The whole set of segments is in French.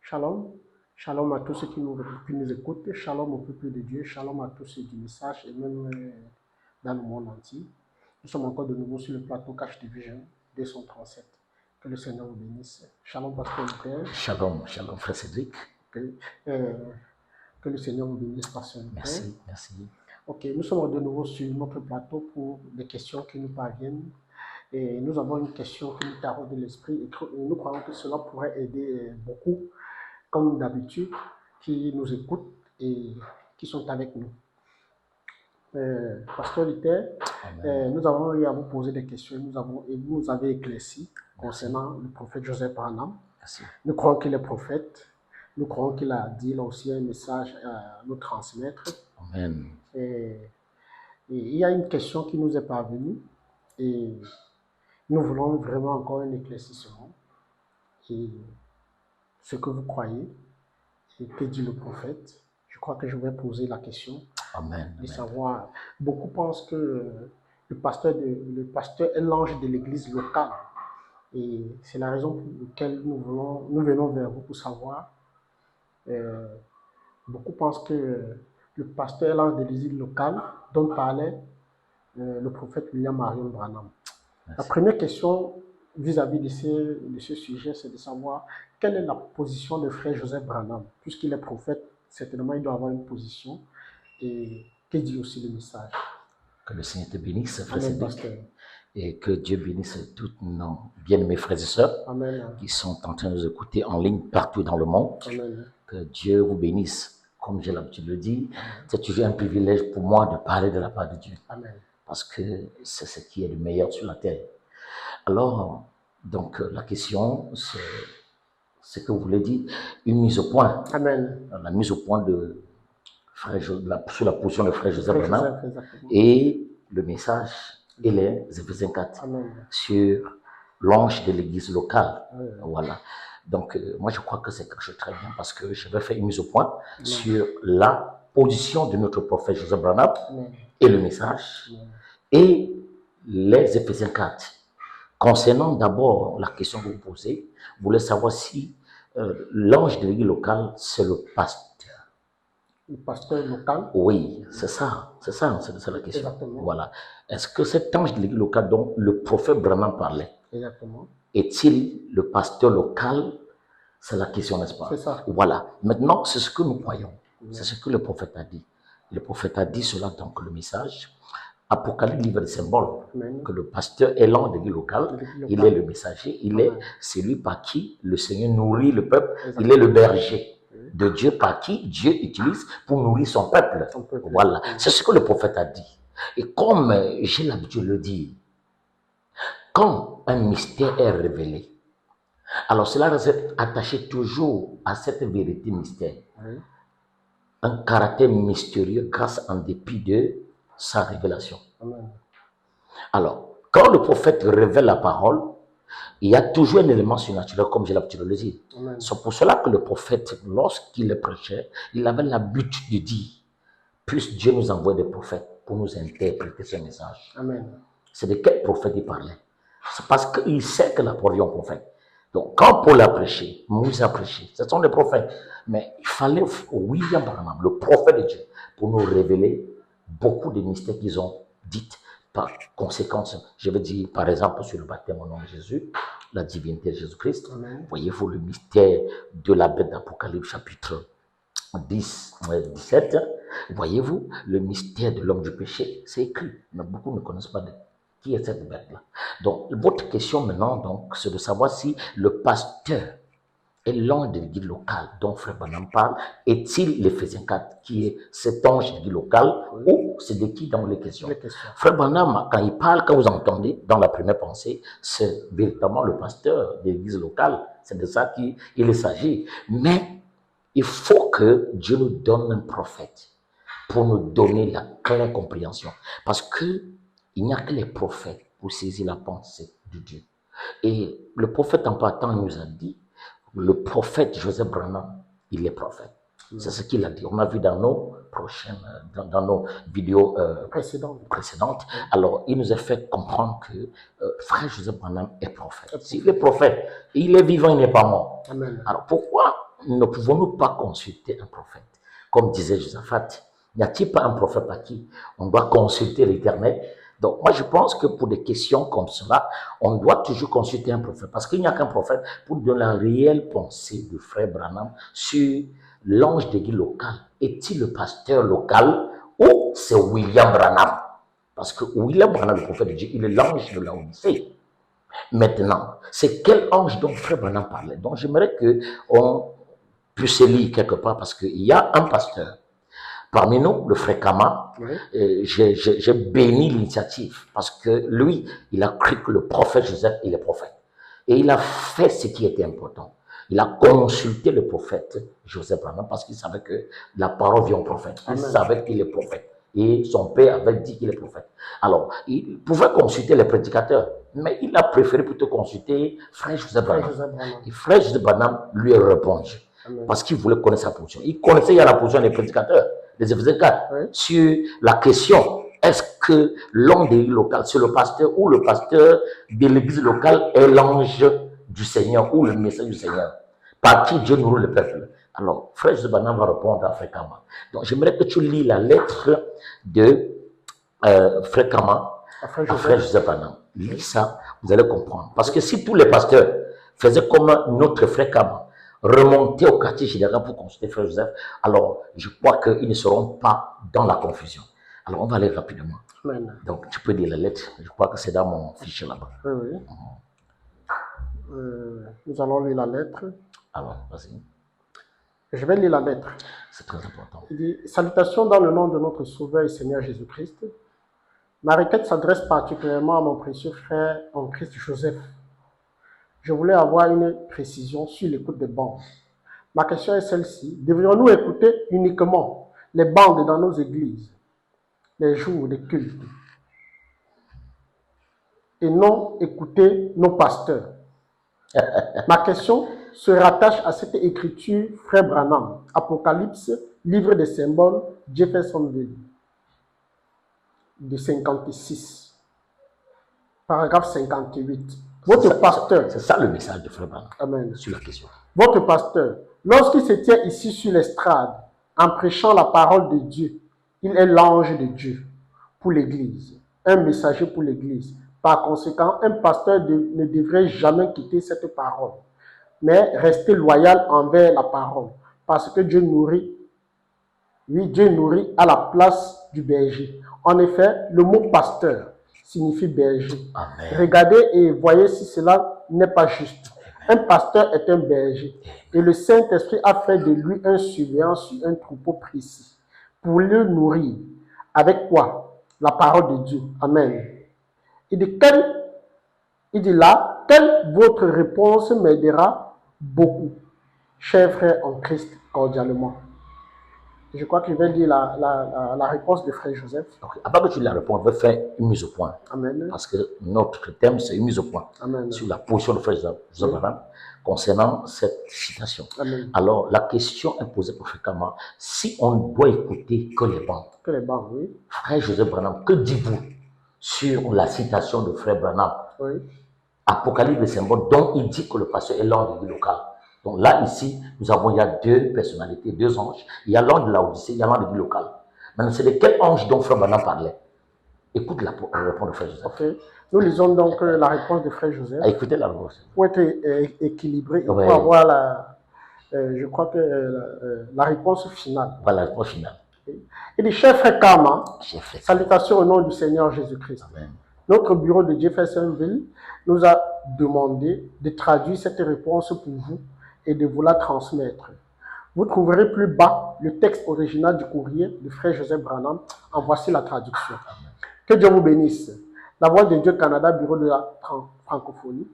Shalom. Shalom à tous ceux qui nous écoutent. Shalom au peuple de Dieu. Shalom à tous ceux du message et même dans le monde entier. Nous sommes encore de nouveau sur le plateau Cash Division 237. Que le Seigneur vous bénisse. Shalom, Pasteur Luther. Shalom, frère Cédric. Que le Seigneur vous bénisse, Pasteur Luther. Merci, merci. Ok, nous sommes de nouveau sur notre plateau pour des questions qui nous parviennent. Et nous avons une question qui nous taraude de l'esprit et nous croyons que cela pourrait aider beaucoup, comme d'habitude, qui nous écoutent et qui sont avec nous. Pasteur Luther, nous avons eu à vous poser des questions et vous nous avez éclairci concernant le prophète Joseph Branham. Merci. Nous croyons qu'il est prophète. Nous croyons qu'il a dit là aussi un message à nous transmettre. Amen. Et il y a une question qui nous est parvenue et nous voulons vraiment encore un éclaircissement. Et ce que vous croyez et que dit le prophète, je crois que je vais poser la question. Amen. De savoir, beaucoup pensent que le pasteur est l'ange de l'église locale. Et c'est la raison pour laquelle nous venons vers vous pour savoir. Beaucoup pensent que le pasteur est l'ange de l'église locale dont parlait le prophète William Marion Branham. Merci. La première question vis-à-vis de ce sujet, c'est de savoir quelle est la position de frère Joseph Branham. Puisqu'il est prophète, certainement il doit avoir une position. Et que dit aussi le message? Que le Seigneur te bénisse, frère Amen, Cédric. pasteur. Et que Dieu bénisse tous nos bien-aimés frères et sœurs Amen. qui sont en train de nous écouter en ligne partout dans le monde. Amen. Que Dieu vous bénisse. Comme j'ai l'habitude de le dire, c'est toujours un privilège pour moi de parler de la part de Dieu. Amen. Parce que c'est ce qui est le meilleur sur la terre. Alors, donc, la question, c'est ce que vous voulez dire, une mise au point. Amen. La mise au point de frère, sur la position de frère Joseph Branham Exactement. et le message et les Éphésiens 4 Amen. sur l'ange de l'église locale. Amen. Voilà. Donc, moi, je crois que c'est quelque chose de très bien parce que je vais faire une mise au point sur la position de notre prophète Joseph Branham et le message et les Éphésiens 4. Concernant d'abord la question que vous posez, vous voulez savoir si l'ange de l'église locale, c'est le pasteur. Le pasteur local? Oui, c'est ça la question. Exactement. Voilà. Est-ce que cet ange de l'église locale dont le prophète Branham parlait, Exactement. est-il le pasteur local? C'est la question, n'est-ce pas? C'est ça. Voilà. Maintenant, c'est ce que nous croyons. C'est ce que le prophète a dit. Le prophète a dit cela dans le message. Apocalypse, livre des symboles, que le pasteur est l'ange de l'église locale, il est le messager, il est celui par qui le Seigneur nourrit le peuple, il est le berger de Dieu par qui Dieu utilise pour nourrir son peuple. Voilà, c'est ce que le prophète a dit. Et comme j'ai l'habitude de le dire, quand un mystère est révélé, alors cela reste attaché toujours à cette vérité mystère. Un caractère mystérieux grâce en dépit de sa révélation. Amen. Alors, quand le prophète révèle la parole, il y a toujours un élément surnaturel, comme j'ai l'habitude de le dire. C'est pour cela que le prophète, lorsqu'il le prêchait, il avait l'habitude de dire, plus Dieu nous envoie des prophètes pour nous interpréter ce message. Amen. C'est de quel prophète il parlait? C'est parce qu'il sait que la parole est un prophète. Donc, quand Paul a prêché, Moïse a prêché, ce sont des prophètes. Mais il fallait William Branham, le prophète de Dieu, pour nous révéler beaucoup de mystères qu'ils ont dites par conséquence. Je vais dire, par exemple, sur le baptême au nom de Jésus, la divinité de Jésus-Christ. Voyez-vous le mystère de la bête d'Apocalypse, chapitre 17. Voyez-vous le mystère de l'homme du péché, c'est écrit, mais beaucoup ne connaissent pas qui est cette bête-là. Donc, votre question maintenant, donc, c'est de savoir si le pasteur est l'ange de l'église locale dont Frère Branham parle, est-il l'Éphésiens 4 qui est cet ange de l'église locale ou c'est de qui dans les questions? Frère Branham, quand il parle, quand vous entendez dans la première pensée, c'est véritablement le pasteur de l'église locale. C'est de ça qu'il s'agit. Mais il faut que Dieu nous donne un prophète pour nous donner la claire compréhension. Parce que il n'y a que les prophètes pour saisir la pensée de Dieu. Et le prophète en partant nous a dit, le prophète Joseph Branham, il est prophète. C'est ce qu'il a dit. On a vu dans nos dans nos vidéos précédentes. Alors, il nous a fait comprendre que frère Joseph Branham est prophète. S'il est prophète, il est vivant, il n'est pas mort. Amen. Alors, pourquoi ne pouvons-nous pas consulter un prophète? Comme disait Josaphat, n'y a-t-il pas un prophète par qui on doit consulter l'Éternel? Donc, moi, je pense que pour des questions comme cela, on doit toujours consulter un prophète. Parce qu'il n'y a qu'un prophète pour donner la réelle pensée de frère Branham sur l'ange d'église local. Est-il le pasteur local ou c'est William Branham? Parce que William Branham, le prophète de Dieu, il est l'ange de la Odyssée. Maintenant, c'est quel ange dont frère Branham parlait? Donc, j'aimerais qu'on puisse lire quelque part parce qu'il y a un pasteur. Parmi nous, le frère Kama, j'ai béni l'initiative parce que lui, il a cru que le prophète Joseph, il est prophète. Et il a fait ce qui était important. Il a consulté le prophète Joseph Branham parce qu'il savait que la parole vient au prophète. Il savait qu'il est prophète. Et son père avait dit qu'il est prophète. Alors, il pouvait consulter les prédicateurs, mais il a préféré plutôt consulter frère Joseph Branham. Et frère Joseph Branham lui répondit parce qu'il voulait connaître sa position. Il connaissait la position des prédicateurs, des Éphésiens 4, sur la question est-ce que l'homme de l'église locale, c'est le pasteur ou le pasteur de l'église locale est l'ange du Seigneur ou le message du Seigneur par qui Dieu nourrit le peuple. Alors, frère Joseph Branham va répondre à frère Kama. Donc, j'aimerais que tu lis la lettre de frère Kama à frère Joseph Branham. Lis ça, vous allez comprendre. Parce que si tous les pasteurs faisaient comme notre frère Kama, remonter au quartier général pour consulter frère Joseph, alors je crois qu'ils ne seront pas dans la confusion. Alors, on va aller rapidement. Amen. Donc, tu peux lire la lettre. Je crois que c'est dans mon fichier là-bas. Oui. Nous allons lire la lettre. Alors, vas-y. Je vais lire la lettre. C'est très important. Il dit, salutations dans le nom de notre Sauveur et Seigneur Jésus-Christ. Ma requête s'adresse particulièrement à mon précieux frère en Christ Joseph. Je voulais avoir une précision sur l'écoute des bandes. Ma question est celle-ci. Devrions-nous écouter uniquement les bandes dans nos églises, les jours des cultes, et non écouter nos pasteurs? Ma question se rattache à cette écriture, frère Branham, Apocalypse, livre des symboles, Jeffersonville, de 56, paragraphe 58. Votre pasteur. C'est ça le message de frère Branham. Amen. Sur la question. Votre pasteur, lorsqu'il se tient ici sur l'estrade, en prêchant la parole de Dieu, il est l'ange de Dieu pour l'Église, un messager pour l'Église. Par conséquent, un pasteur ne devrait jamais quitter cette parole, mais rester loyal envers la parole, parce que Dieu nourrit à la place du berger. En effet, le mot pasteur signifie berger. Amen. Regardez et voyez si cela n'est pas juste. Un pasteur est un berger, et le Saint-Esprit a fait de lui un surveillant sur un troupeau précis, pour le nourrir. Avec quoi? La parole de Dieu. Amen. Il dit là, quelle votre réponse m'aidera beaucoup, chers frères en Christ, cordialement. Je crois qu'il va dire la réponse de frère Joseph. Okay. Avant que tu la répondes, on va faire une mise au point. Amen. Parce que notre thème, c'est une mise au point. Amen. Sur la position de frère Joseph Branham concernant cette citation. Amen. Alors, la question est posée pour frère Kama, si on doit écouter que les bandes. Que les bandes, oui. Frère Joseph Branham, que dites-vous sur la citation de frère Branham? Oui. Apocalypse des symboles, dont il dit que le pasteur est l'ange de local. Donc là, ici, il y a deux personnalités, deux anges. Il y a l'ange de la Odyssée, il y a l'ange de local. Maintenant, c'est de quel ange dont frère Branham parlait? Écoute la réponse de frère Joseph. Ok. Nous lisons donc la réponse de frère Joseph. Écoutez la réponse. Pour être équilibré, il faut avoir je crois que la réponse finale. Voilà la réponse finale. Il dit, cher frère Kama, salutations au nom du Seigneur Jésus-Christ. Amen. Notre bureau de Jeffersonville nous a demandé de traduire cette réponse pour vous et de vous la transmettre. Vous trouverez plus bas le texte original du courrier de frère Joseph Branham. En voici la traduction. Amen. Que Dieu vous bénisse. La Voix de Dieu Canada, bureau de la francophonie.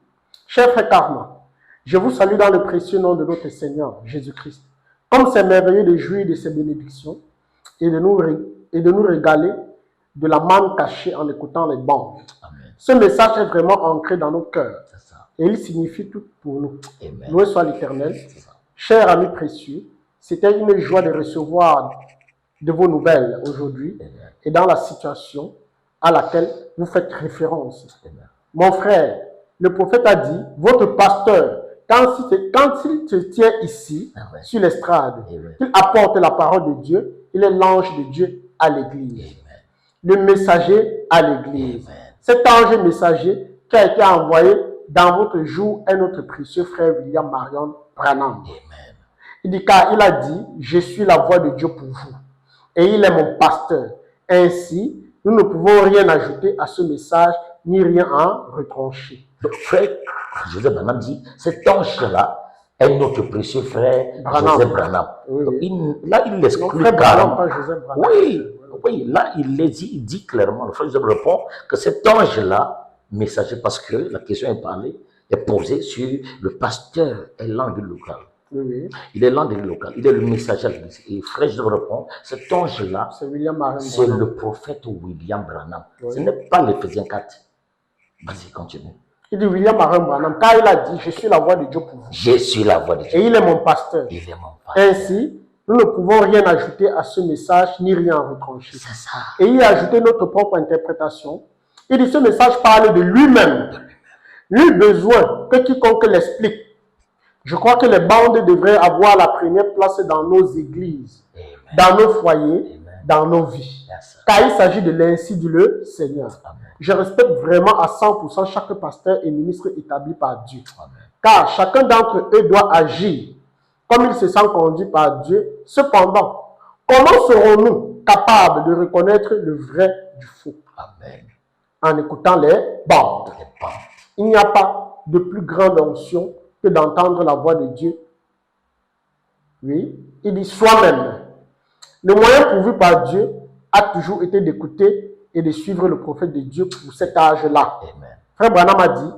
Cher frère Karma, je vous salue dans le précieux nom de notre Seigneur Jésus-Christ. Comme c'est merveilleux de jouir de ses bénédictions et de nous régaler de la manne cachée en écoutant les bandes. Amen. Ce message est vraiment ancré dans nos cœurs. Et il signifie tout pour nous. Loué soit l'Éternel. Chers amis précieux, c'était une joie de recevoir de vos nouvelles aujourd'hui et dans la situation à laquelle vous faites référence. Mon frère, le prophète a dit, votre pasteur quand il se tient ici, Amen. sur l'estrade, Amen. il apporte la parole de Dieu, il est l'ange de Dieu à l'église, le messager à l'église. Amen. Cet ange messager qui a été envoyé dans votre jour est notre précieux frère William Marion Branham. Amen. Il dit, car il a dit, je suis la voix de Dieu pour vous, et il est mon pasteur. Ainsi, nous ne pouvons rien ajouter à ce message, ni rien en retrancher. Donc, frère Joseph Branham dit, cet ange-là est notre précieux frère Branham. Joseph Branham. Oui, Donc, oui. là, il Non, l'exclut frère Branham, carrément. pas Joseph Branham. Oui, oui, là, il dit clairement, le frère Joseph répond que cet ange-là, messager, parce que la question est posée sur le pasteur et l'ange local. Oui, oui. Il est l'ange local, il est le messager de l'église. Et frère Joseph répond, cet ange-là, C'est William Marion c'est Branham. le prophète William Branham. Oui. Ce n'est pas l'Éphésiens 4. Vas-y, continue. Il dit William Marion Branham, car il a dit, je suis la voix de Dieu pour vous. Je suis la voix de Dieu. Et il est mon pasteur. Il est mon pasteur. Ainsi, nous ne pouvons rien ajouter à ce message, ni rien en retrancher. C'est ça. Et il a ajouté notre propre interprétation. Il dit, ce message parle de lui-même. Nul besoin que quiconque l'explique. Je crois que les bandes devraient avoir la première place dans nos églises, Amen. dans nos foyers, Amen. dans nos vies. Yes. Car il s'agit de l'ainsi dit le Seigneur. Amen. Je respecte vraiment à 100% chaque pasteur et ministre établi par Dieu. Amen. Car chacun d'entre eux doit agir comme il se sent conduit par Dieu. Cependant, comment serons-nous capables de reconnaître le vrai du faux Amen. en écoutant les bandes? Les bandes. Il n'y a pas de plus grande onction que d'entendre la voix de Dieu. Oui, il dit soi-même. Le moyen pourvu par Dieu a toujours été d'écouter et de suivre le prophète de Dieu pour cet âge-là. Amen. Frère Branham a dit,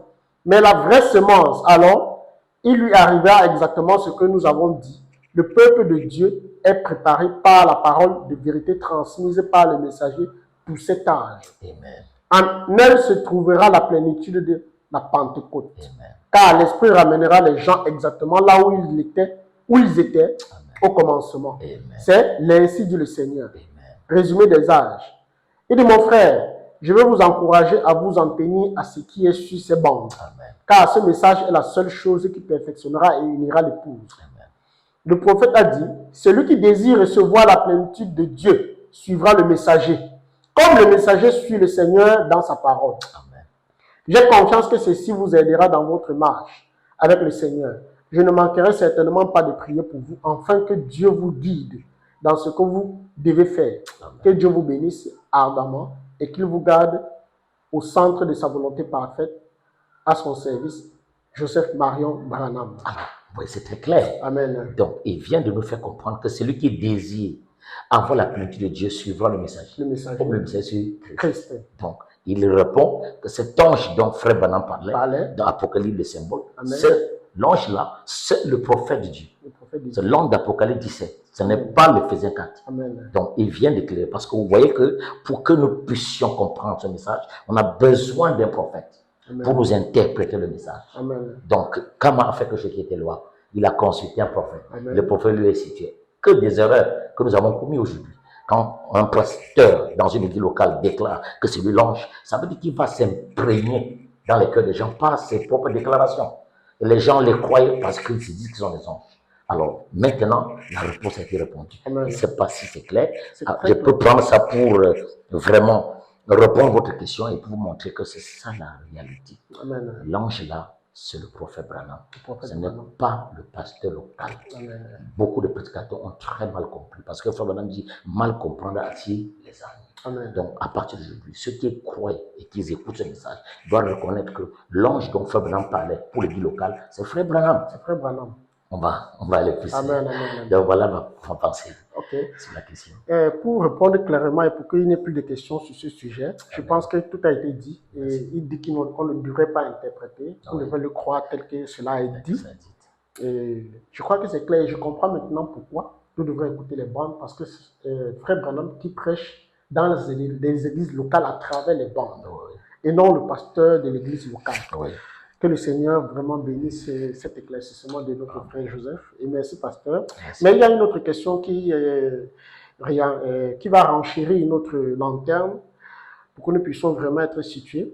mais la vraie semence, alors, il lui arriva exactement ce que nous avons dit. Le peuple de Dieu est préparé par la parole de vérité transmise par le messager pour cet âge. Amen. En elle se trouvera la plénitude de la Pentecôte. Amen. Car l'Esprit ramènera les gens exactement là où ils étaient Amen. au commencement. Amen. C'est l'ainsi dit le Seigneur. Amen. Résumé des âges. Il dit, mon frère, je veux vous encourager à vous en tenir à ce qui est sur ces bandes. Amen. Car ce message est la seule chose qui perfectionnera et unira l'épouse. Amen. Le prophète a dit, celui qui désire recevoir la plénitude de Dieu suivra le messager, comme le messager suit le Seigneur dans sa parole. Amen. J'ai confiance que ceci vous aidera dans votre marche avec le Seigneur. Je ne manquerai certainement pas de prier pour vous, afin que Dieu vous guide dans ce que vous devez faire. Amen. Que Dieu vous bénisse ardemment et qu'il vous garde au centre de sa volonté parfaite, à son service, Joseph Marion Branham. Alors, oui, c'est très clair. Amen. Donc, il vient de nous faire comprendre que celui qui désire avoir la plénitude de Dieu suivra le message. Le message Comme le message sur Christ. Christ Donc, il répond que cet ange dont Frère Branham parlait, parlait, dans Apocalypse des symboles, Amen. l'ange-là, c'est le prophète de Dieu. le prophète dit. C'est l'ange d'Apocalypse 17. Ce n'est pas l'Éphésiens 4. Amen. Donc, il vient d'éclairer. Parce que vous voyez que pour que nous puissions comprendre ce message, on a besoin d'un prophète Amen. pour nous interpréter le message. Amen. Donc, comment a fait que ce qui était loi? Il a consulté un prophète. Amen. Le prophète lui a situé. Que des erreurs que nous avons commises aujourd'hui. Quand un pasteur dans une église locale déclare que c'est lui l'ange, ça veut dire qu'il va s'imprégner dans les cœurs des gens par ses propres déclarations. Et les gens les croient parce qu'ils se disent qu'ils sont des anges. Alors, maintenant, la réponse a été répondue. Amen. Je ne sais pas si c'est clair. C'est Ah, très je clair. peux prendre ça pour vraiment répondre à votre question et pour vous montrer que c'est ça la réalité. Amen. L'ange là, c'est le prophète Branham. Le prophète Ce n'est Branham. pas le pasteur local. Amen. Beaucoup de prédicateurs ont très mal compris parce que Frère Branham dit mal comprendre attire les âmes. Amen. Donc, à partir d'aujourd'hui, ceux qui croient et qui écoutent ce message doivent reconnaître que l'ange dont Frère Branham parlait pour l'église locale, c'est Frère Branham. C'est Frère Branham. On va aller plus. Amen. Amen. Donc, voilà ma pensée Ok. sur la question. Pour répondre clairement et pour qu'il n'y ait plus de questions sur ce sujet, je pense que tout a été dit. Et il dit qu'on ne devrait pas interpréter, on Oui. devrait le croire tel que cela est dit. Ça dit. Et je crois que c'est clair. Je comprends maintenant pourquoi nous devons écouter les bandes, parce que Frère Branham qui prêche dans les églises locales à travers les bandes, Oui. et non le pasteur de l'église locale. Oui. Que le Seigneur vraiment bénisse cet éclaircissement de notre frère Joseph. Et merci, pasteur. Merci. Mais il y a une autre question qui va renchérir notre lanterne pour que nous puissions vraiment être situés.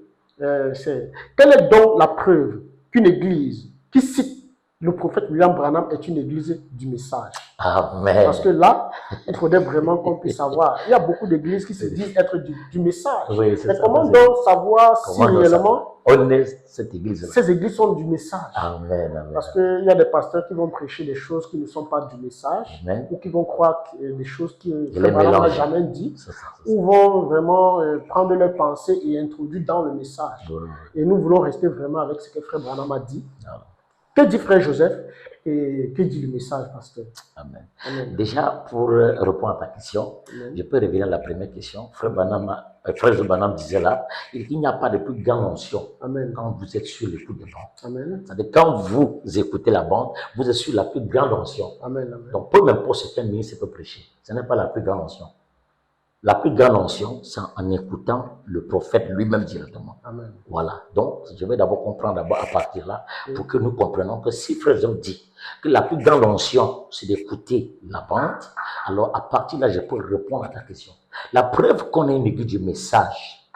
C'est quelle est donc la preuve qu'une église qui cite le prophète William Branham est une église du message. Amen. Parce que là, il faudrait vraiment qu'on puisse savoir. Il y a beaucoup d'églises qui se disent être du message. Oui, c'est Mais ça, comment c'est- donc savoir si Comment nous réellement savons? On est cette église-là. ces églises sont du message? Amen, amen. Parce qu'il y a des pasteurs qui vont prêcher des choses qui ne sont pas du message, Amen. ou qui vont croire des choses que les Frère Branham n'a mélanger. jamais dit, C'est ça, c'est ça. ou vont vraiment prendre leurs pensées et introduire dans le message. Oui, oui. Et nous voulons rester vraiment avec ce que Frère Branham a dit. Ah, Que dit Frère Joseph et que dit le message, pasteur? Amen. Amen. Déjà, pour répondre à ta question, Amen. je peux revenir à la première question. Frère Branham disait là, il n'y a pas de plus grande onction Amen. quand vous êtes sur l'écoute de bande. Amen. C'est-à-dire, quand vous écoutez la bande, vous êtes sur la plus grande onction. Amen. Amen. Donc, peu importe ce qu'un ministre peut prêcher, ce n'est pas la plus grande onction. La plus grande onction, c'est en écoutant le prophète lui-même directement. Amen. Voilà. Donc, je vais d'abord comprendre d'abord à partir là pour que nous comprenions que si Frère Joseph dit que la plus grande onction, c'est d'écouter la bande, alors à partir de là, je peux répondre à ta question. La preuve qu'on est une église du message,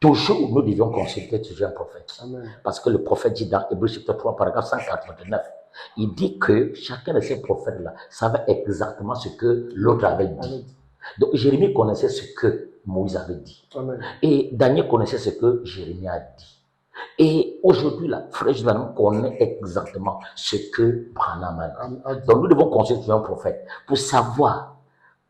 toujours nous devions consulter toujours un prophète. Amen. Parce que le prophète dit dans Hébreux chapitre 3, paragraphe 189, il dit que chacun de ces prophètes-là savait exactement ce que l'autre avait dit. Amen. Donc Jérémie connaissait ce que Moïse avait dit. Amen. Et Daniel connaissait ce que Jérémie a dit. Et aujourd'hui, là, Frère Branham connaît exactement ce que Branham a dit. Amen. Donc nous devons consulter un prophète pour savoir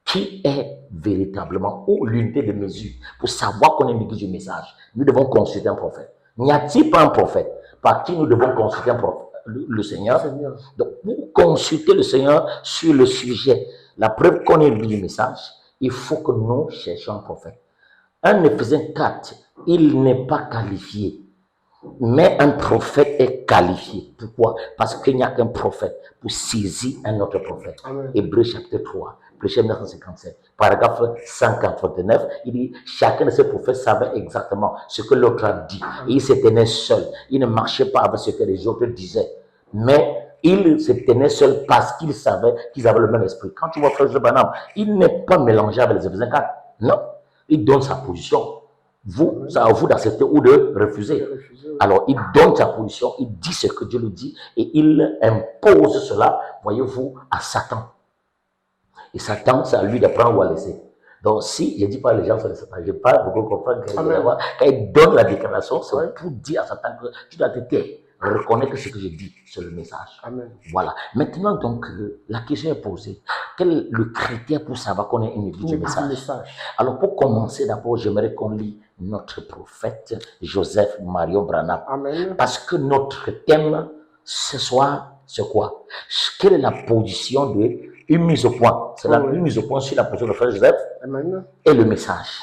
qui est véritablement, ou l'unité de mesure, pour savoir qu'on est une église du message. Nous devons consulter un prophète. N'y a-t-il pas un prophète par qui nous devons consulter un prophète, le Seigneur? Seigneur. Donc pour consulter le Seigneur sur le sujet, la preuve qu'on est une église du message, il faut que nous cherchions un prophète. Un Éphésiens 4, il n'est pas qualifié. Mais un prophète est qualifié. Pourquoi? Parce qu'il n'y a qu'un prophète pour saisir un autre prophète. Amen. Hébreux chapitre 3, verset 957, paragraphe 189, il dit, chacun de ces prophètes savait exactement ce que l'autre a dit. Et il se tenait seul. Il ne marchait pas avec ce que les autres disaient. Mais il se tenait seul parce qu'il savait qu'ils avaient le même esprit. Quand tu vois Frère Branham, il n'est pas mélangé avec les Éphésiens 4. Non. Il donne sa position. Vous, c'est à vous d'accepter ou de refuser. Alors, il donne sa position, il dit ce que Dieu lui dit et il impose cela, voyez-vous, à Satan. Et Satan, c'est à lui de prendre ou à laisser. Donc, si je ne dis pas les gens sont les Satan, je parle pour qu'on comprenne quand il donne la déclaration, c'est pour dire à Satan que tu dois te taire. Reconnais que ce que je dis, c'est le message. Amen. Voilà. Maintenant, donc, la question est posée. Quel est le critère pour savoir qu'on est une église du message? Alors, pour commencer, d'abord, j'aimerais qu'on lit notre prophète Joseph Marion Branham. Amen. Parce que notre thème ce soir, c'est quoi? Quelle est la position de une mise au point? C'est la mise au point sur la position de Frère Joseph. Amen. Et le message.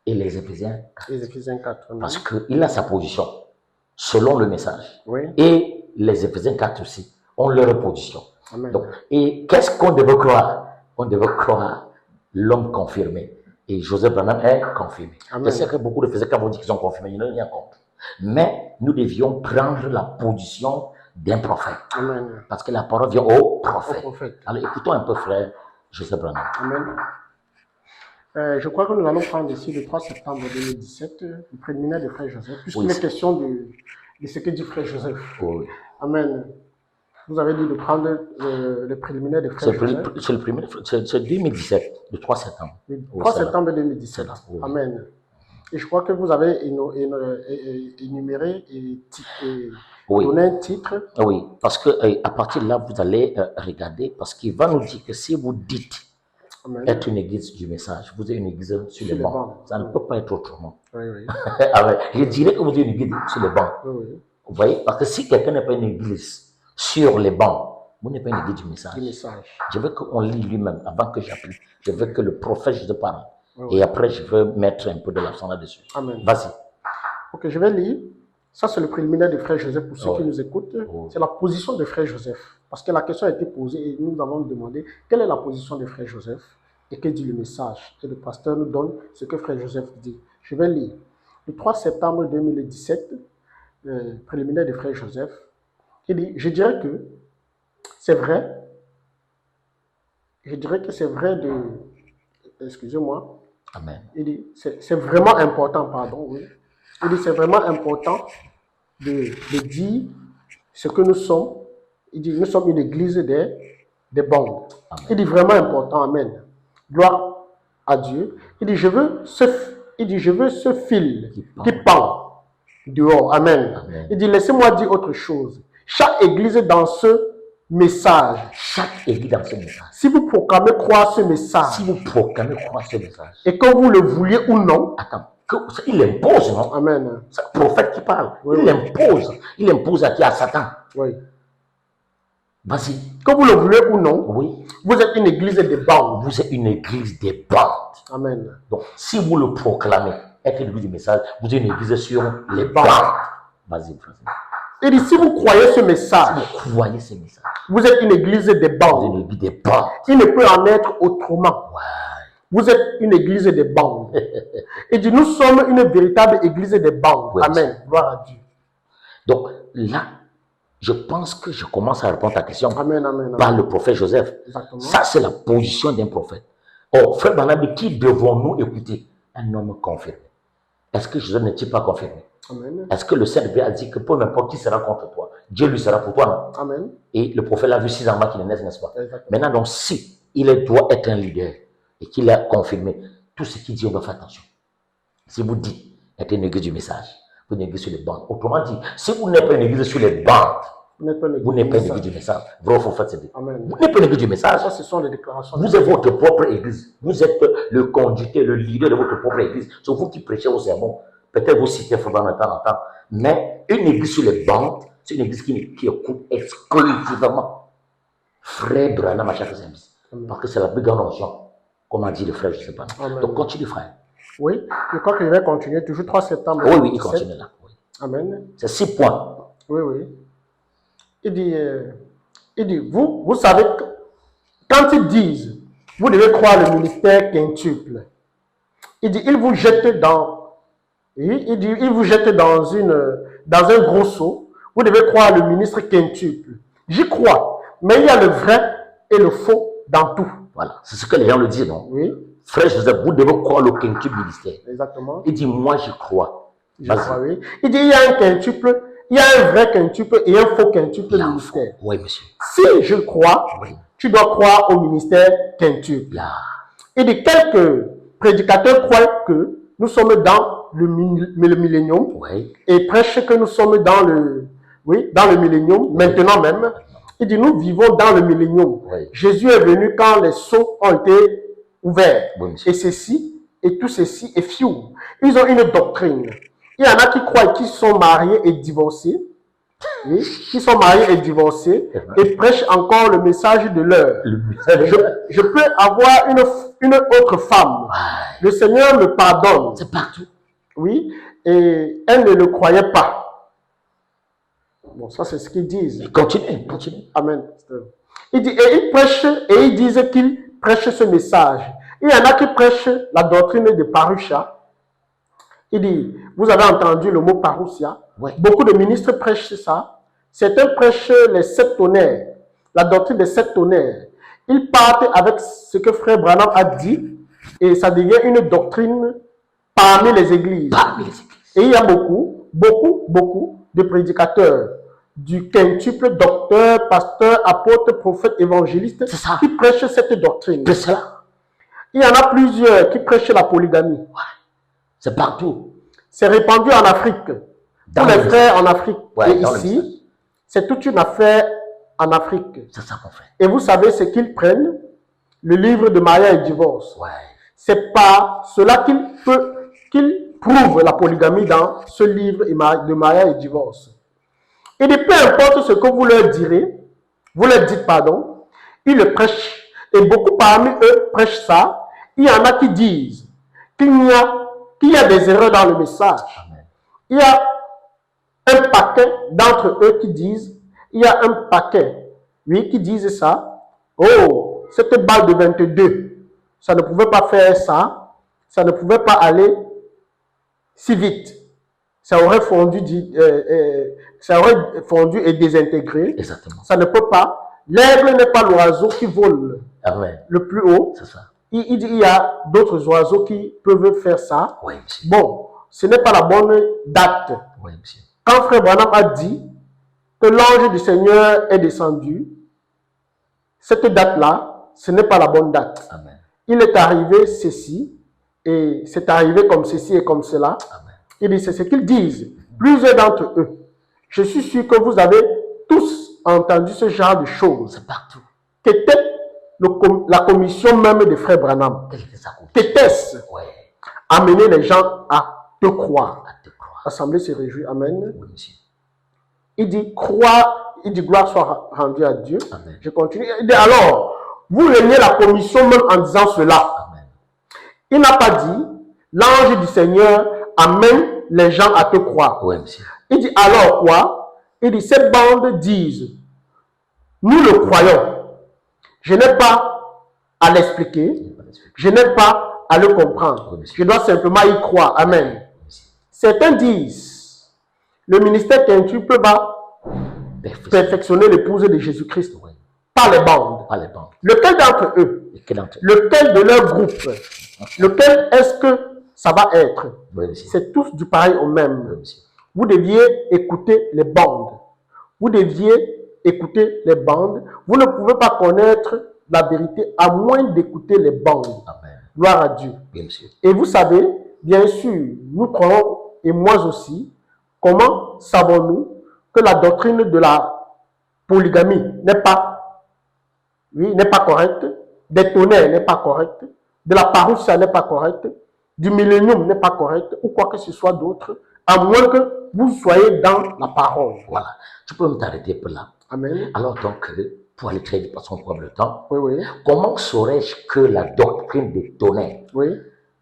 Et les Éphésiens 4. Les Éphésiens 4. Amen. Parce qu'il a sa position selon le message. Oui. Et les Éphésiens 4 aussi ont leur position. Amen. Donc, et qu'est-ce qu'on devait croire? On devait croire l'homme confirmé. Et Joseph Branham est confirmé. Amen. Je sais que beaucoup de Éphésiens vont dire qu'ils sont confirmés, il n'y a rien contre. Mais nous devions prendre la position d'un prophète. Amen. Parce que la parole vient au prophète. Au prophète. Alors écoutons un peu frère Joseph Branham. Amen. Je crois que nous allons prendre ici le 3 septembre 2017, le préliminaire de Frère Joseph, puisqu'il est question de ce que dit Frère Joseph. Oui. Amen. Vous avez dit de prendre le préliminaire de Frère Joseph. C'est le préliminaire, c'est 2017, le 3 septembre. Le 3 septembre 2017. Oui. Amen. Et je crois que vous avez énuméré et donné un titre. Oui, parce que à partir de là, vous allez regarder, parce qu'il va nous dire que si vous dites Amen. Être une église du message, vous êtes une église sur les bancs. Ça ne peut pas être autrement. Oui, oui. Je dirais que vous êtes une église sur les bancs. Oui, oui. Vous voyez, parce que si quelqu'un n'est pas une église sur les bancs, vous n'êtes pas une église du message. Je veux qu'on lit lui-même avant que j'applique. Je veux que le prophète je te parle. Oui, et après, je veux mettre un peu de l'accent là-dessus. Amen. Vas-y. Ok, je vais lire. Ça, c'est le préliminaire de Frère Joseph pour ceux qui nous écoutent. C'est la position de Frère Joseph. Parce que la question a été posée et nous avons demandé quelle est la position de Frère Joseph et que dit le message. Et le pasteur nous donne ce que Frère Joseph dit. Je vais lire. Le 3 septembre 2017, préliminaire de Frère Joseph, il dit, je dirais que c'est vrai. Je dirais que c'est vrai de... Excusez-moi. Amen. Il dit, c'est vraiment important, pardon, oui. Il dit, c'est vraiment important de dire ce que nous sommes Il dit, nous sommes une église des bandes. Amen. Il dit vraiment important, amen. Gloire à Dieu. Il dit, je veux ce fil qui pend dehors. Amen. Amen. Il dit, laissez-moi dire autre chose. Chaque église dans ce message. Chaque église dans ce message. Si vous proclamez croire ce message. Si vous proclamez croire ce message. Et que vous le vouliez ou non. Attends, il impose, non? Amen. C'est le prophète qui parle. Oui, il oui. impose. Il impose à qui? À Satan. Oui. Vas-y. Que vous le voulez ou non. Oui. Vous êtes une église des bandes. Vous êtes une église des bandes. Amen. Donc, si vous le proclamez, être une église du message, vous êtes une église sur les bandes. Vas-y, vas-y. Il dit, si vous croyez ce message, Si vous croyez ce message, vous êtes une église des vous êtes bandes. une église des bandes. Il ne peut en être autrement. Ouais. Vous êtes une église des bandes. Il dit, nous sommes une véritable église des bandes. Oui, Amen. Gloire à Dieu. Donc, là, je pense que je commence à répondre à ta question Amen, amen, amen. par le prophète Joseph. Exactement. Ça, c'est la position d'un prophète. Or, frère Barnabé, qui devons-nous écouter? Un homme confirmé. Est-ce que Joseph n'est-il pas confirmé? Amen. Est-ce que le Saint-Esprit a dit que peu importe qui sera contre toi, Dieu lui sera pour toi, non? Amen. Et le prophète l'a vu 6 ans avant qu'il ne naisse, n'est-ce pas? Exactement. Maintenant, donc, si il doit être un leader et qu'il a confirmé, tout ce qu'il dit, on doit faire attention. Si vous dites être une église du message, vous êtes une église sur les bandes. Autrement dit, si vous n'êtes pas une église sur les bandes, Vous n'êtes pas une vous n'êtes pas une église. église du message. Vrai ou faux, faites cette. Amen. Vous n'êtes pas une église du message. Ça, ce sont les déclarations. Vous êtes votre propre église. Vous êtes le conducteur, le leader de votre propre église. C'est vous qui prêchez vos sermons. Peut-être vous citez Frère Branham de temps en temps. Mais une église sur les bandes, c'est une église qui écoute exclusivement Frère Branham à chaque service. Parce que c'est la plus grande notion, comme a dit le frère, je ne sais pas. Amen. Donc continue, frère. Oui, je crois qu'il va continuer. Toujours 3 septembre. Oui, oui, il 2017. continue là. Oui. Amen. C'est 6 points. Oui, oui. Il dit vous savez, quand ils disent, vous devez croire le ministère quintuple, il dit, ils vous jettent dans, il vous jette dans un gros seau, vous devez croire le ministre quintuple. J'y crois, mais il y a le vrai et le faux dans tout. Voilà, c'est ce que les gens le disent, non? Oui, Frère Joseph, vous devez croire le quintuple ministère. exactement. Il dit, moi, j'y crois. Je crois, oui. Il dit, il y a un quintuple, il y a un vrai quintuple et un faux quintuple ministère. Oui, monsieur. Si je crois, Oui. tu dois croire au ministère quintuple. Là. Il dit, quelques prédicateurs croient que nous sommes dans le millénium Oui. et prêchent que nous sommes dans le millénium, maintenant même. Il dit, nous vivons dans le millénium. Oui. Jésus est venu quand les sceaux ont été ouverts. Oui, monsieur. Et ceci, et tout ceci est fiou. Ils ont une doctrine. Il y en a qui croient qu'ils sont mariés et divorcés. Oui, qui sont mariés et divorcés et prêchent encore le message de l'heure. Je peux avoir une autre femme. Le Seigneur me pardonne. C'est partout. Oui, et elle ne le croyait pas. Bon, ça c'est ce qu'ils disent. Continue, continue. Amen. Il dit, et ils prêchent, et ils disent qu'ils prêchent ce message. Il y en a qui prêchent la doctrine de Parusha. Il dit, vous avez entendu le mot Parousia. Oui. Beaucoup de ministres prêchent ça. Certains prêchent les 7 tonnerres, la doctrine des 7 tonnerres. Ils partent avec ce que Frère Branham a dit et ça devient une doctrine parmi les églises. Parmi les églises. Et il y a beaucoup de prédicateurs du quintuple, docteur, pasteur, apôtre, prophète, évangéliste C'est ça. qui prêchent cette doctrine. C'est cela. Il y en a plusieurs qui prêchent la polygamie. C'est partout. C'est répandu en Afrique. Dans Tous les le frères en Afrique. Ouais, et dans le ici, c'est toute une affaire en Afrique. C'est ça qu'on fait. Et vous savez ce qu'ils prennent? Le livre de mariage et divorce. Ouais. C'est par cela qu'ils prouvent la polygamie dans ce livre de mariage et divorce. Et de peu importe ce que vous leur direz, vous leur dites pardon, ils le prêchent. Et beaucoup parmi eux prêchent ça. Il y en a qui disent qu'il y a des erreurs dans le message. Amen. Il y a un paquet d'entre eux qui disent, il y a un paquet, oui, qui disent ça. Oh, cette balle de 22, ça ne pouvait pas faire ça, ça ne pouvait pas aller si vite. Ça aurait fondu et désintégré. Exactement. Ça ne peut pas. L'aigle n'est pas l'oiseau qui vole Amen. le plus haut. C'est ça. Il dit il y a d'autres oiseaux qui peuvent faire ça. Oui, monsieur. Bon, ce n'est pas la bonne date. Oui, monsieur. Quand Frère Branham a dit que l'ange du Seigneur est descendu, cette date-là, ce n'est pas la bonne date. Amen. Il est arrivé ceci, et c'est arrivé comme ceci et comme cela. Amen. Il dit, c'est ce qu'ils disent. Plusieurs d'entre eux. Je suis sûr que vous avez tous entendu ce genre de choses. C'est partout. Qu'était la commission même des frères Branham? Quelle était sa commission? Qu'était-ce? Ouais. Amener les gens à te croire. À te croire. L'Assemblée se réjouit. Amen. Oui, monsieur. Il dit, croire, il dit, gloire soit rendue à Dieu. Amen. Je continue. Il dit, alors, vous reniez la commission même en disant cela. Amen. Il n'a pas dit, l'ange du Seigneur amène les gens à te croire. Oui, monsieur. Il dit, alors quoi? Il dit, ces bandes disent, nous le croyons. Je n'ai pas à l'expliquer. Je n'ai pas à le comprendre. Oui, monsieur. Je dois simplement y croire. Amen. Oui, monsieur. Certains disent, le ministère quintuple va perfectionner l'épouse de Jésus-Christ Oui. par les bandes. Pas les banques. Lequel d'entre eux? Lequel d'entre eux? Lequel de leur groupe? Lequel est-ce que ça va être? Oui, monsieur. C'est tous du pareil au Oui, même. monsieur. Vous deviez écouter les bandes. Vous deviez écouter les bandes. Vous ne pouvez pas connaître la vérité à moins d'écouter les bandes. Amen. Gloire à Dieu. Oui, monsieur. Et vous savez, bien sûr, nous croyons, et moi aussi, comment savons-nous que la doctrine de la polygamie n'est pas correcte, des tonnerres n'est pas correcte, de la parousia n'est pas correcte, du millénium n'est pas correct, ou quoi que ce soit d'autre, à moins que vous soyez dans la parole. Voilà. Tu peux me t'arrêter pour là. Amen. Alors donc, pour aller très vite parce qu'on prend le temps, Oui, oui, comment saurais-je que la doctrine des tonnerres, oui,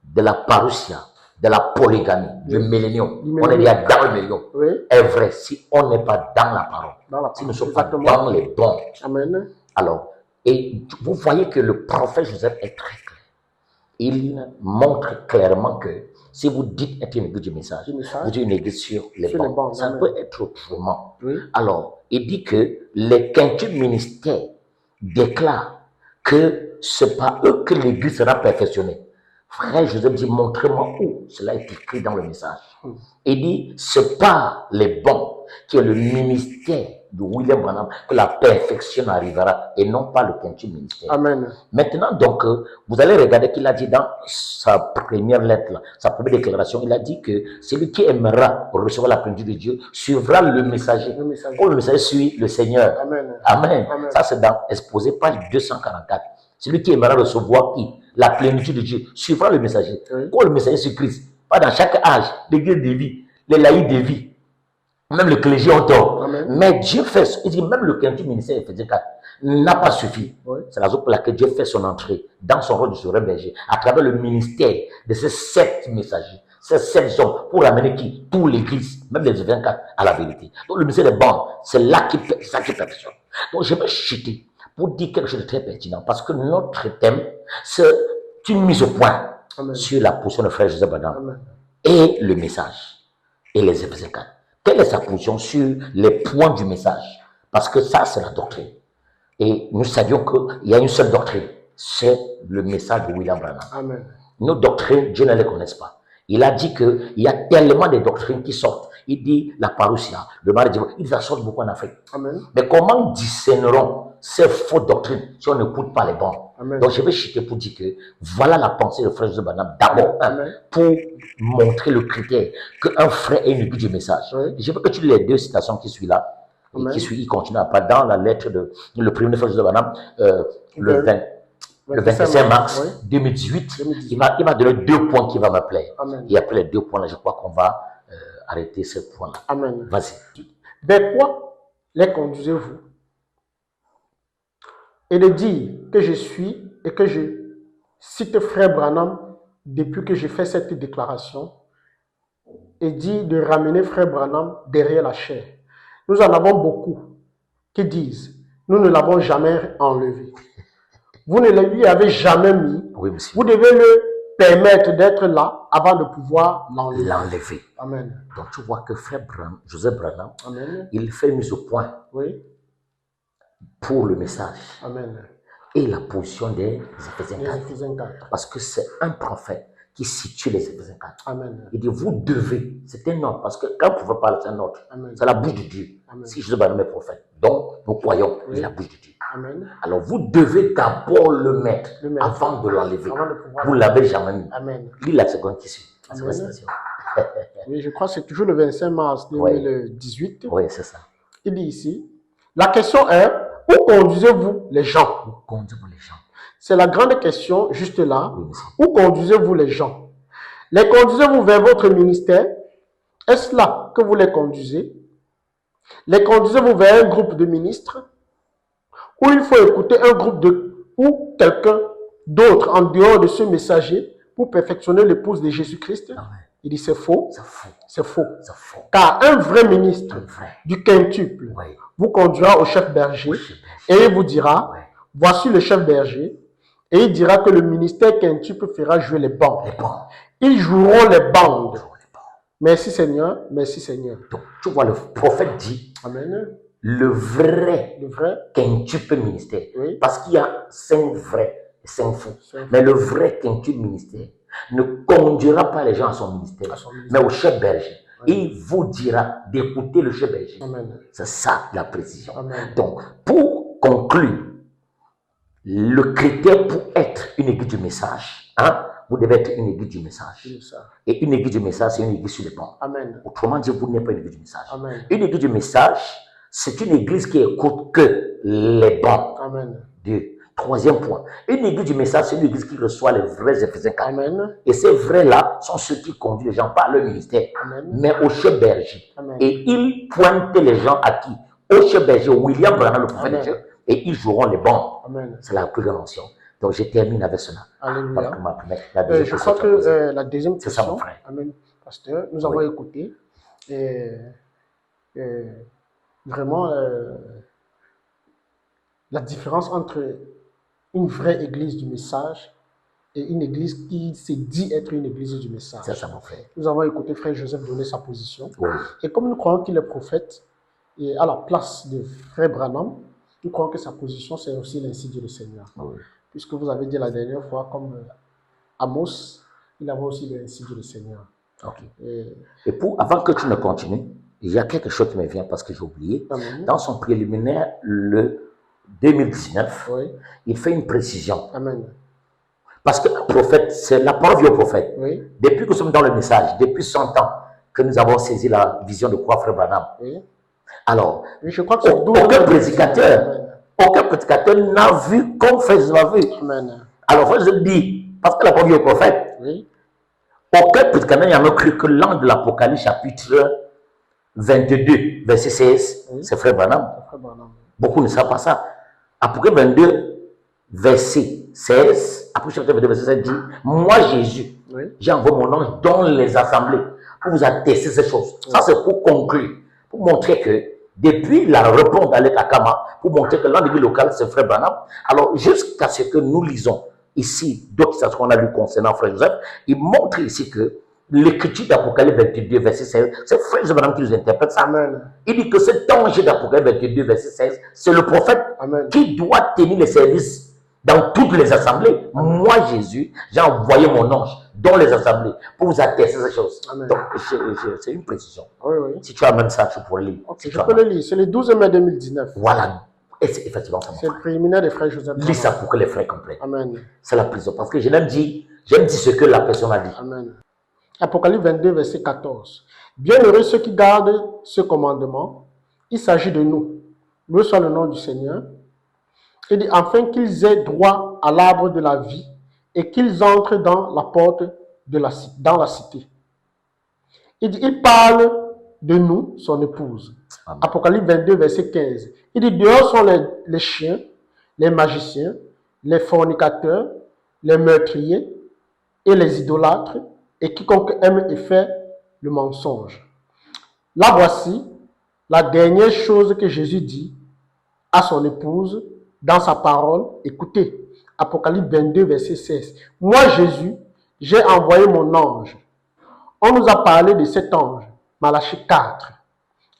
de la parousia, de la polygamie, du millénium, Du on est millénium. déjà dans le millénium, oui, est vrai si on n'est pas dans la parole, dans la si nous ne parole. sommes pas Exactement. dans les bons. Amen. Alors, et vous voyez que le prophète Joseph est très clair. Il montre clairement que si vous dites être une église du message, Du message. vous êtes une église sur les Sur les bancs. bancs, Ça amen. peut être autrement. Oui. Alors, il dit que les quintuple ministères déclarent que ce n'est pas eux que l'église sera perfectionnée. Frère Joseph dit, montrez-moi où cela est écrit dans le message. Il dit, c'est pas les bons qui est le ministère de William Branham que la perfection arrivera et non pas le quintuple ministère. Amen. Maintenant, donc, vous allez regarder qu'il a dit dans sa première lettre, là, sa première déclaration, il a dit que celui qui aimera recevoir la plénitude de Dieu suivra le messager. Le messager. Comme le messager suit le Seigneur. Amen. Amen. Amen. Ça, c'est dans Exposé, page 244. Celui qui aimera recevoir qui? La plénitude de Dieu suivra le messager. Oui. Comme le messager suit Christ. Pas dans chaque âge, l'église de vie, les laïcs de vie. Même le clergé ont tort. Amen. Mais Dieu fait, il dit même le quintuple ministère Éphésiens 4 n'a pas suffi. Oui. C'est la raison pour laquelle Dieu fait son entrée dans son rôle de souverain berger à travers le ministère de ces 7 messagers, ces 7 hommes pour amener qui? Tout l'église, même les 24 à la vérité. Donc le ministère des bandes, c'est là qui perfectionne. Donc je vais chuter pour dire quelque chose de très pertinent parce que notre thème, c'est une mise au point Amen. sur la position de frère Joseph Branham Amen. et le message et les Éphésiens 4. Quelle est sa position sur les points du message? Parce que ça, c'est la doctrine. Et nous savions qu'il y a une seule doctrine, c'est le message de William Branham. Amen. Nos doctrines, Dieu ne les connaît pas. Il a dit qu'il y a tellement de doctrines qui sortent. Il dit la parousia, le mariage, il ça sort beaucoup en Afrique. Amen. Mais comment discerneront ces fausses doctrines si on n'écoute pas les bons? Amen. Donc je vais chuter pour dire que voilà la pensée de frère Joseph Branham. D'abord, Amen. pour montrer le critère qu'un frère est une église du message. Oui. Je veux que tu lis les 2 citations qui suivent là. Et Amen. qui suit, il continue après dans la lettre de le premier frère Joseph Branham, le 25 mars Oui. 2018. Il m'a donné 2 points qui vont me plaire. Amen. Et après les 2 points là, je crois qu'on va arrêter ce point là. Amen. Vas-y. Vers quoi les conduisez-vous? Et de dire que je suis et que je cite frère Branham depuis que j'ai fait cette déclaration et dit de ramener frère Branham derrière la chair. Nous en avons beaucoup qui disent nous ne l'avons jamais enlevé. Vous ne lui avez jamais mis. Oui, monsieur. Vous devez le permettre d'être là avant de pouvoir l'enlever. L'enlever. Amen. Donc tu vois que frère Joseph Branham, Amen. il fait mise au point Oui. pour le message Amen. et la position des Éphésiens Les 4. Éphésiens 4. Parce que c'est un prophète qui situe les Éphésiens 4. Amen. Il dit, vous devez, c'est un ordre, parce que quand vous pouvez parler, c'est un ordre. Amen. C'est la bouche de Dieu. Amen. Si Jésus va nommer prophète, donc nous croyons, Oui. c'est la bouche de Dieu. Amen. Alors vous devez d'abord le mettre Le mettre. avant de l'enlever. Avant de pouvoir- Vous ne l'avez jamais mis. Amen. Lis la seconde qui suit. La Amen. seconde citation. Oui, je crois que c'est toujours le 25 mars 2018. Oui, c'est ça. Il dit ici, la question est, où conduisez-vous les gens? Vous conduisez les gens. C'est la grande question, juste là. Oui, monsieur. Où conduisez-vous les gens? Les conduisez-vous vers votre ministère? Est-ce là que vous les conduisez? Les conduisez-vous vers un groupe de ministres? Ou il faut écouter un groupe ou quelqu'un d'autre en dehors de ce messager pour perfectionner l'épouse de Jésus-Christ? Ah ouais. Il dit c'est faux. C'est faux. C'est faux. C'est faux. Car un vrai ministre C'est vrai. du quintuple Oui. vous conduira au chef berger Oui, c'est bien. et il vous dira, Oui. voici le chef berger, et il dira que le ministère quintuple fera jouer les bandes. Les bons. Ils joueront les bandes. Les bons. Merci Seigneur, merci Seigneur. Donc, tu vois, le prophète dit Amen. le vrai Le vrai, quintuple ministère. oui. Parce qu'il y a 5 vrais et 5 faux. C'est- Mais le vrai quintuple ministère ne conduira pas les gens à son ministère, À son ministère. mais au chef berger. Oui. Il vous dira d'écouter le chef berger. Amen. C'est ça la précision. Amen. Donc, pour conclure, le critère pour être une église du message, hein, vous devez être une église du message. C'est ça. Et une église du message, c'est une église sur les bancs. Amen. Autrement dit, vous n'êtes pas une église du message. Amen. Une église du message, c'est une église qui écoute que les bancs. Amen. Deux. Troisième point, une église du message, c'est une église qui reçoit les vrais Éphésiens 4. Amen. Et ces vrais-là sont ceux qui conduisent les gens par le ministère, Amen. mais au chef berger. Amen. Et ils pointent les gens à qui? Au chef berger, William Branham, le prophète de Amen. Dieu, et ils joueront les bancs. Amen. C'est la plus grande mention. Donc je termine avec cela. Parce Alléluia. que la deuxième Je question crois tu as posée. que la deuxième C'est ça, question, mon frère. Amen, pasteur, nous avons Oui. écouté vraiment la différence entre une vraie église du message et une église qui se dit être une église du message. C'est ça, mon frère. Nous avons écouté Frère Joseph donner sa position. Oui. Et comme nous croyons qu'il est prophète, et à la place de Frère Branham, nous croyons que sa position, c'est aussi l'ainsi dit le Seigneur. Oui. Puisque vous avez dit la dernière fois, comme Amos, il avait aussi l'ainsi dit le Seigneur. Ok. Et, Et avant que tu ne continues, il y a quelque chose qui me vient parce que j'ai oublié. Amen. Dans son préliminaire, le 2019, Oui. il fait une précision. Amen. Parce que le prophète, c'est la parole vue au prophète. Oui. Depuis que nous sommes dans le message, depuis 100 ans que nous avons saisi la vision de quoi Frère Branham. Oui. Alors, Oui, je crois que c'est aucun prédicateur n'a vu comme Frère Joseph a vu. Amen. Alors, Frère Joseph dit, parce que la parole vue au prophète, Oui. aucun prédicateur n'a cru que l'ange de l'Apocalypse chapitre 22, verset 16, Oui. c'est Frère Branham. Frère Branham. Beaucoup ne savent pas ça. Apocalypse 22, verset 16, après chapitre 22, verset 16 dit, moi Jésus, Oui. j'ai envoyé mon ange dans les assemblées pour vous attester ces choses. Ça, c'est pour conclure, pour montrer que depuis la réponse d'Alec Akama, pour montrer que l'endémie local, c'est Frère Branham. Alors, jusqu'à ce que nous lisons ici, d'autres choses qu'on a lu concernant Frère Joseph, il montre ici que l'écriture d'Apocalypse 22, verset 16, c'est Frère Joseph Branham qui nous interprète ça. Amen. Il dit que cet ange d'Apocalypse 22, verset 16, c'est le prophète Amen. qui doit tenir les services dans toutes les assemblées. Moi, Jésus, j'ai envoyé mon ange dans les assemblées pour vous attester ces choses. Amen. Donc, c'est une précision. Oui, oui. Si tu amènes ça, tu pourrais lire. Ok, Si tu je peux amènes. le lire. C'est le 12 mai 2019. Voilà. Et c'est effectivement ça, mon C'est le frère. préliminaire des Frères Joseph. Lis ça pour que les frères comprennent. Amen. C'est la prison. Parce que j'aime dire ce que la personne a dit. Amen. Apocalypse 22, verset 14. Bienheureux ceux qui gardent ce commandement. Il s'agit de nous. Loué soit le nom du Seigneur. Il dit, afin qu'ils aient droit à l'arbre de la vie et qu'ils entrent dans la porte dans la cité. Il dit, il parle de nous, son épouse. Amen. Apocalypse 22, verset 15. Il dit, dehors sont les chiens, les magiciens, les fornicateurs, les meurtriers et les idolâtres, et quiconque aime et fait le mensonge. Là voici la dernière chose que Jésus dit à son épouse dans sa parole. Écoutez, Apocalypse 22, verset 16. Moi, Jésus, j'ai envoyé mon ange. On nous a parlé de cet ange, Malachie 4,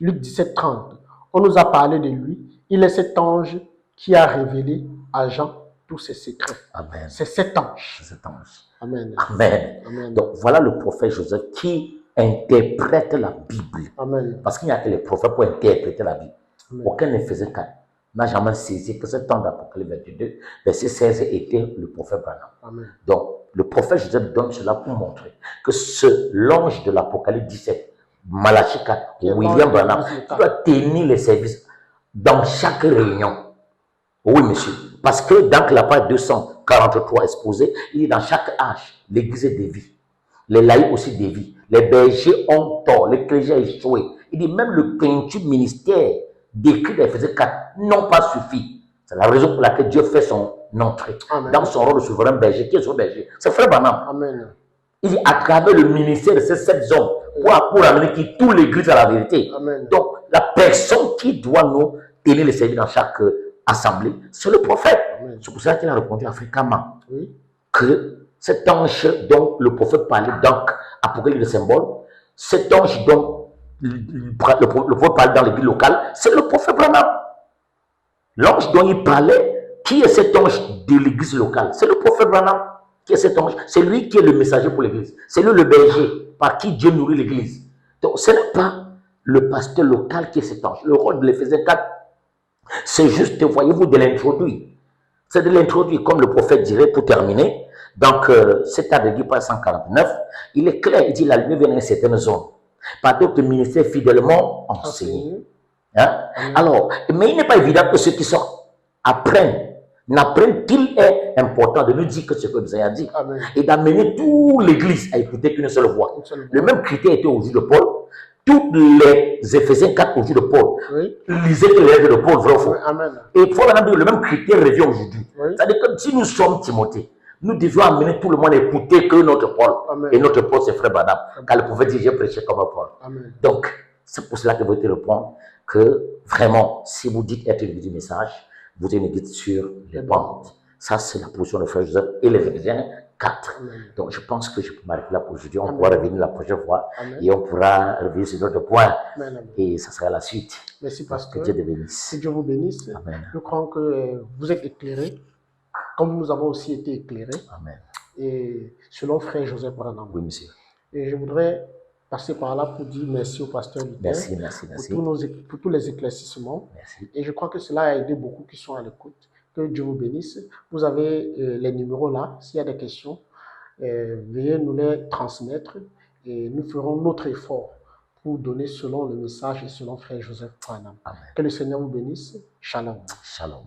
Luc 17, 30. On nous a parlé de lui. Il est cet ange qui a révélé à Jean tous ses secrets. Amen. C'est cet ange. C'est cet ange. Amen. Amen. Amen. Donc voilà le prophète Joseph qui interprète la Bible. Amen. Parce qu'il n'y a que les prophètes pour interpréter la Bible. Amen. Aucun n'Éphésiens 4 n'a jamais saisi que ce temps d'Apocalypse 22, verset 16 était le prophète Branham. Amen. Donc le prophète Joseph donne cela pour montrer que l'ange de l'Apocalypse 17, Malachie 4, William Branham, qui doit tenir les services dans chaque réunion. Oui, monsieur. Parce que dans la page 243 exposée, il est dans chaque âge, l'église est dévie. Les laïcs aussi dévient. Les bergers ont tort, les clergés ont échoué. Il dit même le quintuple ministère décrit dans Éphésiens 4 n'ont pas suffi. C'est la raison pour laquelle Dieu fait son entrée. Amen. Dans son rôle de souverain berger. Qui est son berger? C'est Frère Branham. Amen. Il dit à travers le ministère de ces 7 hommes pour amener toute l'église à la vérité. Amen. Donc la personne qui doit nous tenir les services dans chaque assemblée, c'est le prophète. Amen. C'est pour ça qu'il a répondu fréquemment Oui. que cet ange dont le prophète parlait, donc Apocalypse le symbole, cet ange dont le prophète parlait dans l'église locale, c'est le prophète Branham. L'ange dont il parlait, qui est cet ange de l'église locale? C'est le prophète Branham. Qui est cet ange? C'est lui qui est le messager pour l'église. C'est lui le berger par qui Dieu nourrit l'église. Donc ce n'est pas le pasteur local qui est cet ange. Le rôle de l'Éphésiens 4, c'est juste, voyez-vous, de l'introduire. C'est de l'introduire, comme le prophète dirait pour terminer. Donc, cet tas de Guy, page 149, il est clair, il dit la lumière vient dans certaines zones. Par d'autres ministères fidèlement enseignés. Hein? Alors, mais il n'est pas évident que ceux qui sont n'apprennent qu'il est important de nous dire que ce que nous avons dit. Amen. Et d'amener toute l'église à écouter qu'une seule voix. Le même critère était au jour de Paul. Tous les Éphésiens 4 au jour de Paul. Oui. Lisez les lettres de Paul, vrai ou faux. Amen. Et il faut maintenant dire le même critère revient aujourd'hui. Oui. C'est-à-dire que si nous sommes Timothée, nous devons amener tout le monde à écouter que notre Paul. Amen. Et notre Paul, c'est Frère Branham. Car le prophète dit, j'ai prêché comme un Paul. Amen. Donc, c'est pour cela que vous te répondre que vraiment, si vous dites être une du message, vous êtes une guide sur les pentes. Ça, c'est la position de Frère Joseph et les Éphésiens 4. Amen. Donc, je pense que je peux m'arrêter là pour aujourd'hui. On Amen. pourra revenir la prochaine fois. Amen. Et on pourra revenir sur d'autres points. Amen. Amen. Et ça sera la suite. Merci, Que pasteur. Dieu te bénisse. Que Dieu vous bénisse. Amen. Je crois que vous êtes éclairés, comme nous avons aussi été éclairés, Amen. et selon Frère Joseph Branham. Oui, monsieur. Et je voudrais passer par là pour dire merci au pasteur Luther Merci, merci, merci. pour tous les éclaircissements. Merci. Et je crois que cela a aidé beaucoup qui sont à l'écoute. Que Dieu vous bénisse. Vous avez les numéros là. S'il y a des questions, veuillez nous les transmettre et nous ferons notre effort pour donner selon le message et selon Frère Joseph Branham. Amen. Que le Seigneur vous bénisse. Shalom. Shalom.